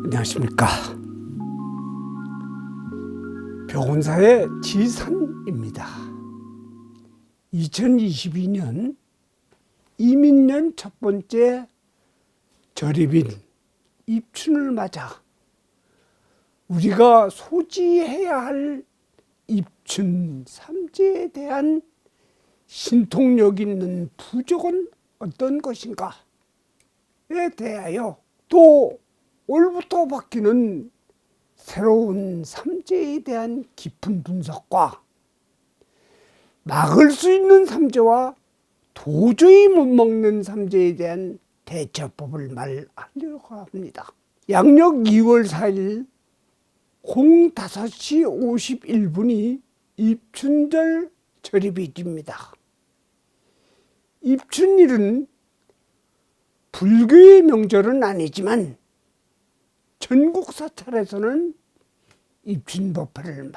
안녕하십니까. 병원사의 지산입니다. 2022년 이민년 첫 번째 절입인 입춘을 맞아 우리가 소지해야 할 입춘 삼재에 대한 신통력 있는 부족은 어떤 것인가에 대하여, 또 올부터 바뀌는 새로운 삼재에 대한 깊은 분석과 막을 수 있는 삼재와 도저히 못 먹는 삼재에 대한 대처법을 말하려고 합니다. 양력 2월 4일 05시 51분이 입춘절 절입일입니다. 입춘일은 불교의 명절은 아니지만 전국 사찰에서는 입춘법회를 많이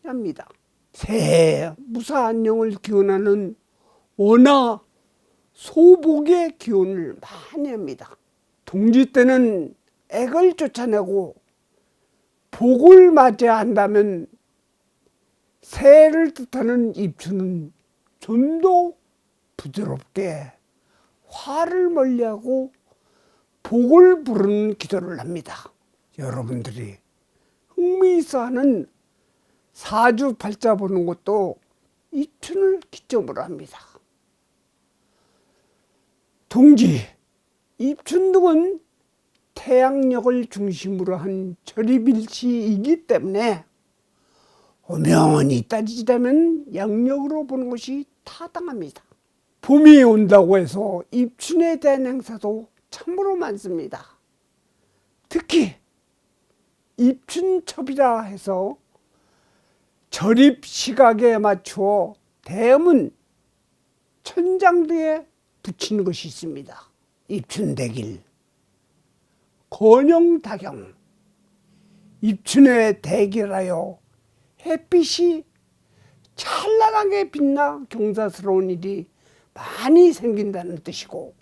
합니다. 새해 무사안녕을 기원하는 원화 소복의 기원을 많이 합니다. 동지 때는 액을 쫓아내고 복을 맞아야 한다면 새해를 뜻하는 입춘은 좀 더 부드럽게 화를 멀리하고 복을 부르는 기도를 합니다. 여러분들이 흥미있어하는 사주팔자 보는 것도 입춘을 기점으로 합니다. 동지, 입춘 등은 태양력을 중심으로 한 절입일치이기 때문에 엄연히 따지자면 양력으로 보는 것이 타당합니다. 봄이 온다고 해서 입춘에 대한 행사도 참으로 많습니다. 특히 입춘첩이라 해서 절입 시각에 맞추어 대문, 천장 등에 붙이는 것이 있습니다. 입춘대길, 건영다경, 입춘에 대길하여 햇빛이 찬란하게 빛나 경사스러운 일이 많이 생긴다는 뜻이고,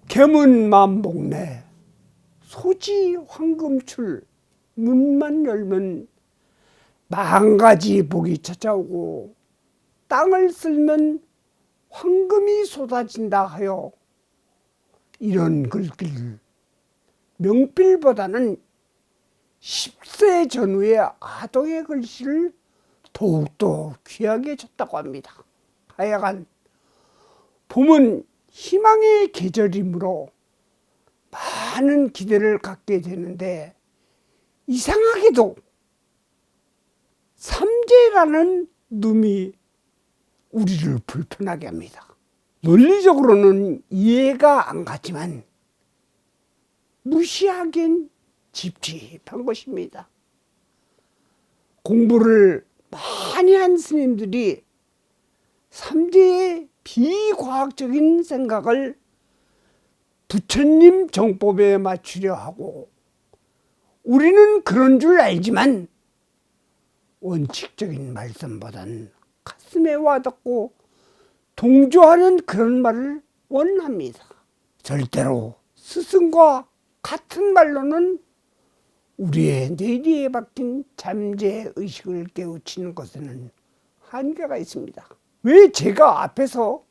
계문만복내, 소지 황금출, 문만 열면 만가지 복이 찾아오고 땅을 쓸면 황금이 쏟아진다 하여 이런 글귀를 명필보다는 10세 전후의 아동의 글씨를 더욱더 귀하게 줬다고 합니다. 하여간 봄은 희망의 계절이므로 많은 기대를 갖게 되는데, 이상하게도 삼재라는 놈이 우리를 불편하게 합니다. 논리적으로는 이해가 안 가지만 무시하기엔 찝찝한 것입니다. 공부를 많이 한 스님들이 삼재의 비과학적인 생각을 부처님 정법에 맞추려 하고, 우리는 그런 줄 알지만 원칙적인 말씀보단 가슴에 와닿고 동조하는 그런 말을 원합니다. 절대로 스승과 같은 말로는 우리의 뇌리에 박힌 잠재의식을 깨우치는 것에는 한계가 있습니다. 왜 제가 앞에서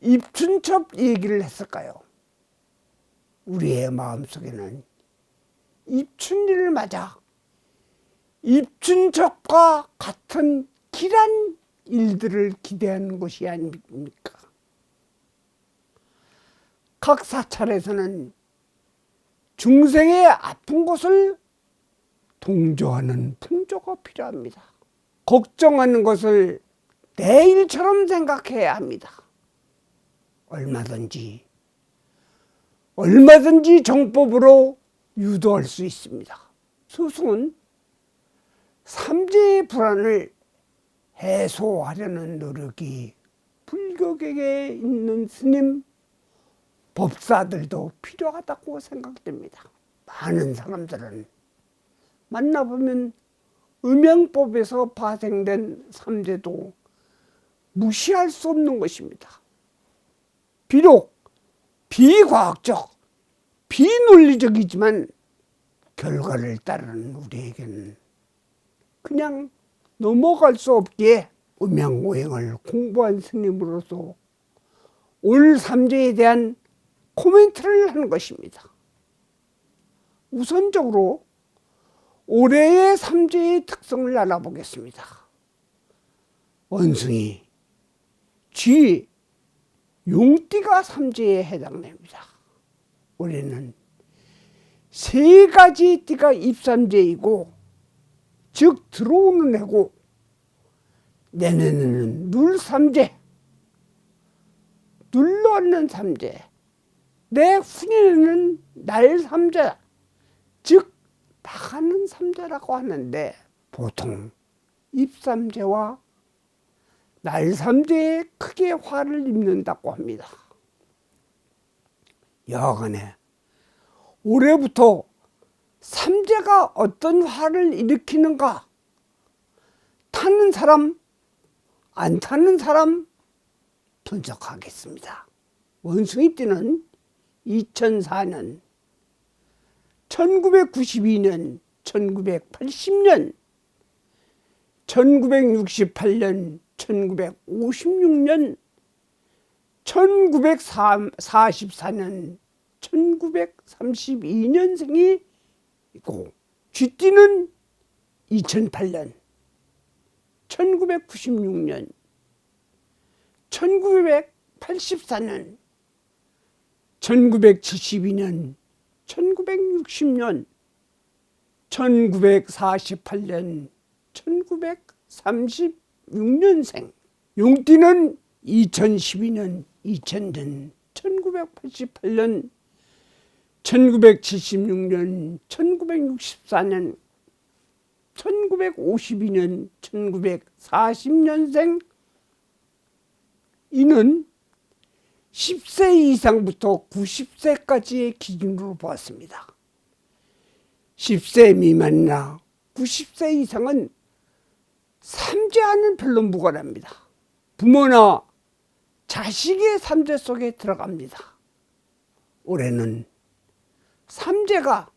입춘첩 얘기를 했을까요? 우리의 마음속에는 입춘일을 맞아 입춘첩과 같은 길한 일들을 기대하는 것이 아닙니까? 각 사찰에서는 중생의 아픈 것을 동조하는 풍조가 필요합니다. 걱정하는 것을 내 일처럼 생각해야 합니다. 얼마든지 정법으로 유도할 수 있습니다. 스승은 삼재의 불안을 해소하려는 노력이 불교계에 있는 스님, 법사들도 필요하다고 생각됩니다. 많은 사람들은 만나보면 음양법에서 파생된 삼재도 무시할 수 없는 것입니다. 비록 비과학적, 비논리적이지만 결과를 따르는 우리에게는 그냥 넘어갈 수 없기에 음양오행을 공부한 스님으로서 올 삼재에 대한 코멘트를 하는 것입니다. 우선적으로 올해의 삼재의 특성을 알아보겠습니다. 원숭이, 쥐, 용띠가 삼재에 해당됩니다. 올해는 세 가지 띠가 입삼재이고, 즉 들어오는 해고, 내년에는 눌삼재, 눌러앉는 삼재, 내후년에는 날삼재, 즉 나가는 삼재라고 하는데, 보통 입삼재와 날삼재에 크게 화를 입는다고 합니다. 여하간에 올해부터 삼재가 어떤 화를 일으키는가, 타는 사람, 안 타는 사람 분석하겠습니다. 원숭이띠는 2004년, 1992년, 1980년, 1968년, 1956년, 1944년, 1932년생이고, 쥐띠는 2008년, 1996년, 1984년, 1972년, 1960년, 1948년, 1936년생. 용띠는 2012년, 2000년, 1988년, 1976년, 1964년, 1952년, 1940년생. 이는 10세 이상부터 90세까지의 기준으로 보았습니다. 10세 미만이나 90세 이상은 삼재와는 별로 무관합니다. 부모나 자식의 삼재 속에 들어갑니다. 올해는 삼재가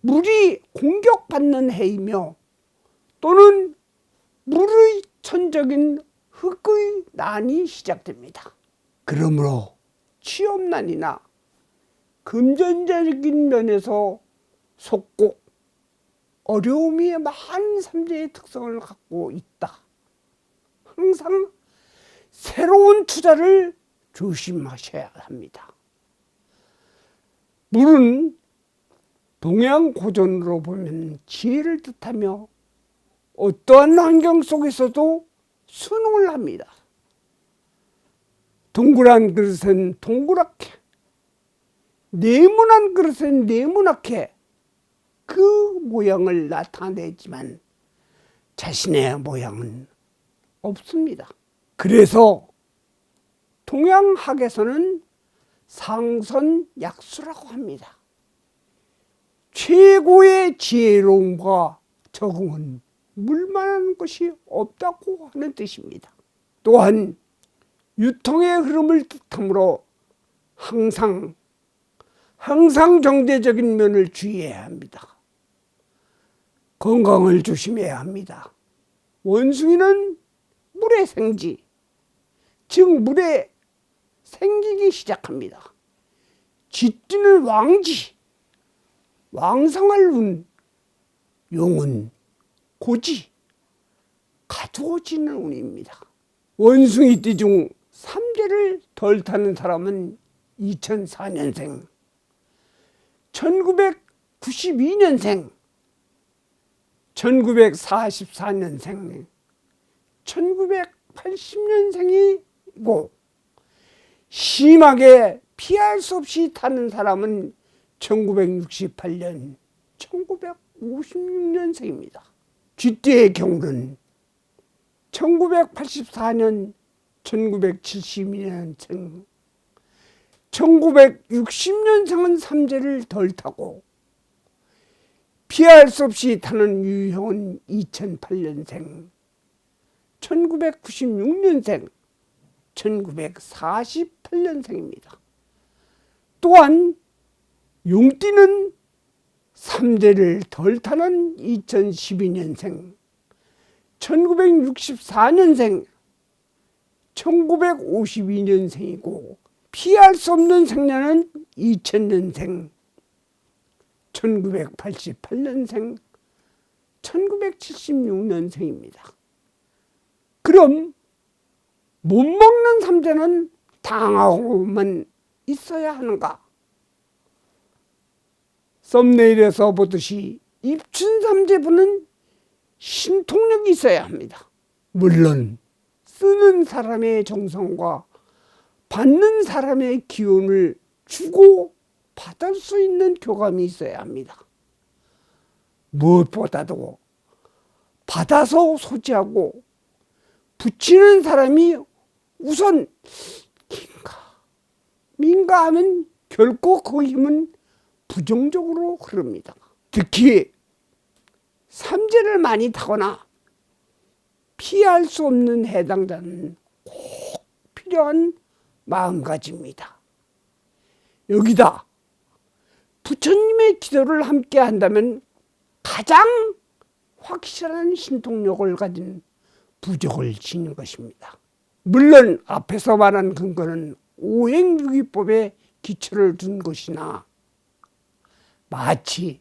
물이 공격받는 해이며, 또는 물의 천적인 흙의 난이 시작됩니다. 그러므로 취업난이나 금전적인 면에서 속고 어려움이 많은 삼재의 특성을 갖고 있다. 항상 새로운 투자를 조심하셔야 합니다. 물은 동양 고전으로 보면 지혜를 뜻하며 어떠한 환경 속에서도 순응을 합니다. 동그란 그릇은 동그랗게, 네모난 그릇은 네모나게 그 모양을 나타내지만 자신의 모양은 없습니다. 그래서 동양학에서는 상선약수라고 합니다. 최고의 지혜로움과 적응은 물만한 것이 없다고 하는 뜻입니다. 또한 유통의 흐름을 뜻하므로 항상 정제적인 면을 주의해야 합니다. 건강을 조심해야 합니다. 원숭이는 물의 생지, 즉 물에 생기기 시작합니다. 쥐띠는 왕지, 왕성할 운, 용은 고지, 가두어지는 운입니다. 원숭이띠 중 삼재를 덜 타는 사람은 2004년생, 1992년생, 1944년생, 1980년생이고, 심하게 피할 수 없이 타는 사람은 1968년, 1956년생입니다. 쥐띠의 경우는 1984년, 1972년생, 1960년생은 삼재를 덜 타고, 피할 수 없이 타는 유형은 2008년생, 1996년생, 1948년생입니다. 또한 용띠는 삼재를 덜 타는 2012년생, 1964년생, 1952년생이고 피할 수 없는 생년은 2000년생, 1988년생, 1976년생입니다. 그럼 못 먹는 삼재는 당하고만 있어야 하는가? 썸네일에서 보듯이 입춘삼재부는 신통력이 있어야 합니다. 물론 쓰는 사람의 정성과 받는 사람의 기운을 주고 받을 수 있는 교감이 있어야 합니다. 무엇보다도 받아서 소지하고 붙이는 사람이 우선 민가 하면 결코 그 힘은 부정적으로 흐릅니다. 특히 삼재를 많이 타거나 피할 수 없는 해당자는 꼭 필요한 마음가짐입니다. 여기다 부처님의 기도를 함께 한다면 가장 확실한 신통력을 가진 부적을 지닌 것입니다. 물론 앞에서 말한 근거는 오행유기법에 기초를 둔 것이나 마치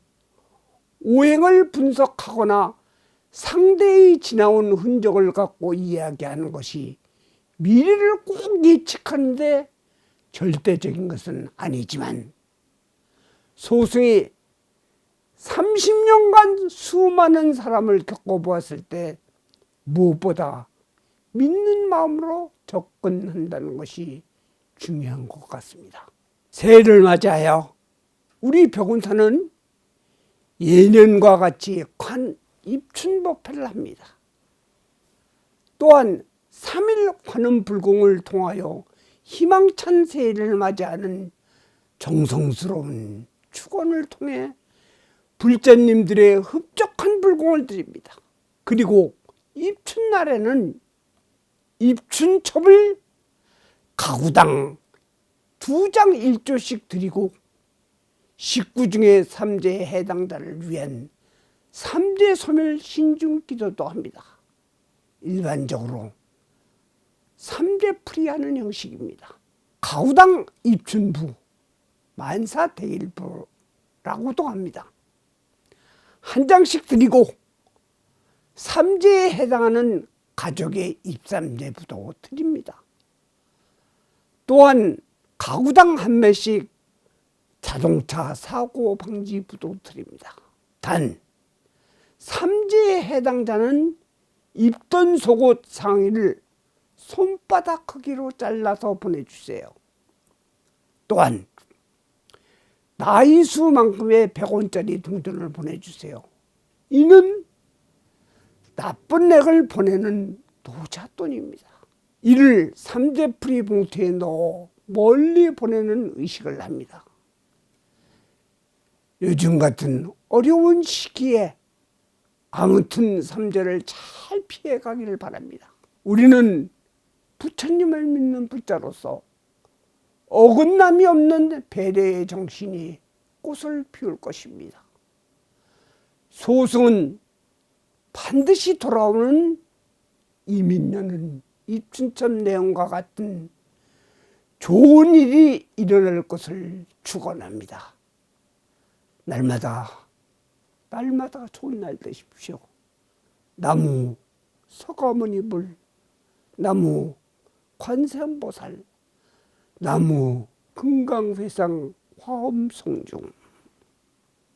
오행을 분석하거나 상대의 지나온 흔적을 갖고 이야기하는 것이 미래를 꼭 예측하는데 절대적인 것은 아니지만 소승이 30년간 수많은 사람을 겪어보았을 때 무엇보다 믿는 마음으로 접근한다는 것이 중요한 것 같습니다. 새해를 맞이하여 우리 벽운사는 예년과 같이 입춘법회를 합니다. 또한 3일 관음불공을 통하여 희망찬 새해를 맞이하는 정성스러운 축원을 통해 불자님들의 흡족한 불공을 드립니다. 그리고 입춘날에는 입춘첩을 가구당 2장 1조씩 드리고 식구 중에 삼재에 해당자를 위한 삼재소멸 신중기도도 합니다. 일반적으로 삼재풀이하는 형식입니다. 가구당 입춘부, 만사대일부라고도 합니다. 한 장씩 드리고 삼재에 해당하는 가족의 입삼재부도 드립니다. 또한 가구당 한 매씩 자동차 사고 방지부도 드립니다. 단 삼재에 해당자는 입던 속옷 상의를 손바닥 크기로 잘라서 보내주세요. 또한 나이수만큼의 100원짜리 동전을 보내주세요. 이는 나쁜 액을 보내는 노잣돈입니다. 이를 삼재풀이 봉투에 넣어 멀리 보내는 의식을 합니다. 요즘 같은 어려운 시기에 아무튼 삼재를 잘 피해 가기를 바랍니다. 우리는 부처님을 믿는 불자로서 어긋남이 없는 배려의 정신이 꽃을 피울 것입니다. 소승은 반드시 돌아오는 이민년은 입춘첩 내용과 같은 좋은 일이 일어날 것을 축원합니다. 날마다 좋은 날 되십시오. 나무 서가모니 불, 나무 관세음보살, 나무 금강회상 화엄성중.